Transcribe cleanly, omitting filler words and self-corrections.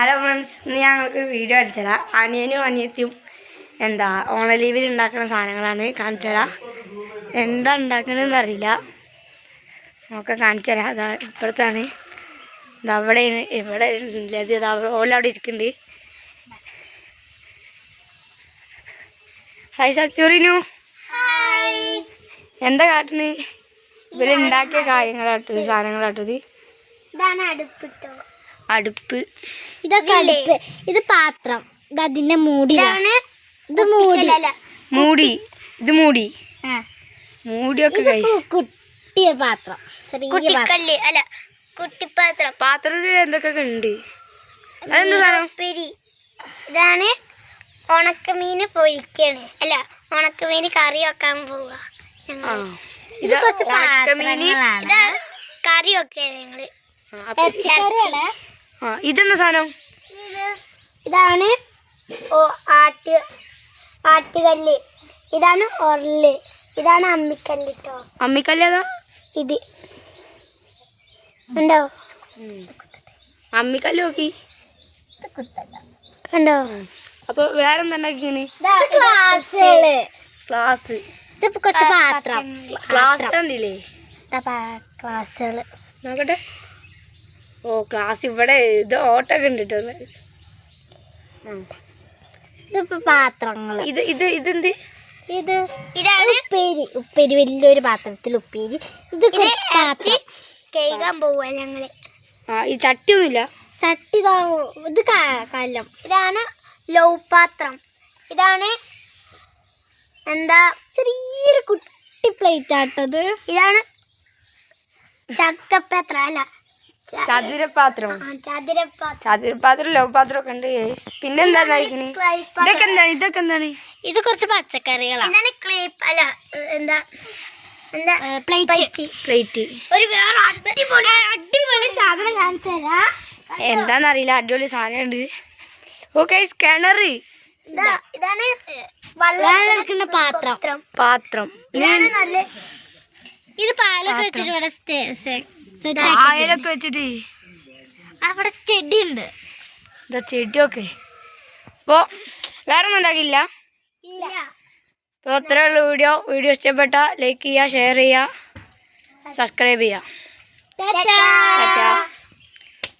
Hello friends, ഇന്ന് ഞങ്ങൾക്ക് video അടിച്ചുതരാം. അനിയനും അനിയത്തിയും ഓണലീവിൽ ഉണ്ടാക്കുന്ന സാധനങ്ങളാണ് കാണിച്ചു തരാം. എന്താ ഉണ്ടാക്കണമെന്ന് അറിയില്ല, നമുക്ക് കാണിച്ചു തരാം. അതാ ഇപ്പുറത്താണ്, ഇതവിടെയാണ്. ഇവിടെ ഓലവിടെ ഇരിക്കുന്നുണ്ട്. ഹായ് സച്ചൂറിനു, എന്താ കാട്ടണ്? ഇവരുണ്ടാക്കിയ കാര്യങ്ങളാട്ടത്, സാധനങ്ങളാട്ടത്. ഇതാണ് അടുപ്പിട്ടോ, അടുപ്പ്. ഇതൊക്കെ അടുപ്പ്. ഇത് പാത്രം, ഇത് അതിന്റെ മൂടി. ഇത് മൂടി, മൂടി. ഇത് മൂടി, മൂടിയൊക്കെ കുട്ടിയ പാത്രം, കുട്ടിക്കല്ല് അല്ല കുട്ടിപ്പാത്രം. പാത്രത്തിൽ എന്തൊക്കെ ഉണ്ട്? അതെന്താ സാധനം? ഇതാണ് ഉണക്കമീന് പൊരിക്കാണ്, അല്ല ഉണക്കമീന് കറി വെക്കാൻ പോവുക. ഇത് കുറച്ച് പാത്രങ്ങളാണ്, കറി വെക്കാണ് ഞങ്ങള്. ഇതെന്താ സാധനം? ഇതാണ് ആട്ടുകല്ല്, ഇതാണ് ഉരല്, ഇതാണ് അമ്മിക്കല്ല് കേട്ടോ. അമ്മിക്കല്ല് ഏതാ? ഇത് കണ്ടോ? അമ്മിക്കല്ല് നോക്കി കണ്ടോ? അപ്പൊ വേറെന്താ ഉണ്ടാക്കിയാണ്? ഗ്ലാസ്. ഇത് കുറച്ച് പാത്രം, ഗ്ലാസ് കണ്ടില്ലേ? ഗ്ലാസ്സുകള് നോക്കട്ടെ. ഓ, ഗ്ലാസ് ഇവിടെ. ഇത് ഓട്ടൊക്കെ ഉണ്ട് കേട്ടോ. ഇതിപ്പോ പാത്രങ്ങള്. ഇതെന്ത്? ഇതാണ് ഉപ്പേരി, വലിയൊരു പാത്രത്തിൽ ഉപ്പേരി. ഇത് പാത്രം കഴുകാൻ പോവുക ഞങ്ങള്. ഈ ചട്ടിയൊന്നുമില്ല. ചട്ടി ഇത് കലം. ഇതാണ് ലോ പാത്രം. ഇതാണ് ചെറിയൊരു കുട്ടി പ്ലേറ്റ് ആട്ടത്. ഇതാണ് ചക്കപ്പാത്രം, അല്ല ചതുരപാത്രം. ചതുരപാത്രം, ലോ പാത്രം ഒക്കെ ഉണ്ട്. പിന്നെന്താ ഇതൊക്കെ എന്താണ്? ഇത് കുറച്ച് പച്ചക്കറികളാണ്. പ്ലേറ്റ്. ഒരു വേറെ അടിപൊളി സാധനം കാണിച്ചു തരാം. എന്താന്നറിയില്ല, അടിപൊളി സാധനം ഉണ്ട്. ഓക്കെ, കിണറ്. ഇതാണ് വെള്ളം പാത്രം. ഇത് പാലൊക്കെ വെച്ചിട്ട് പാലൊക്കെ വെച്ചിട്ട് അവിടെ ചെടി ഉണ്ട്. ഇതാ ചെടിയൊക്കെ. അപ്പോൾ വേറെ ഒന്നും ഉണ്ടാക്കില്ല. അപ്പോൾ അത്രയുള്ള വീഡിയോ ഇഷ്ടപ്പെട്ട ലൈക്ക് ചെയ്യുക, ഷെയർ ചെയ്യുക, സബ്സ്ക്രൈബ് ചെയ്യുക.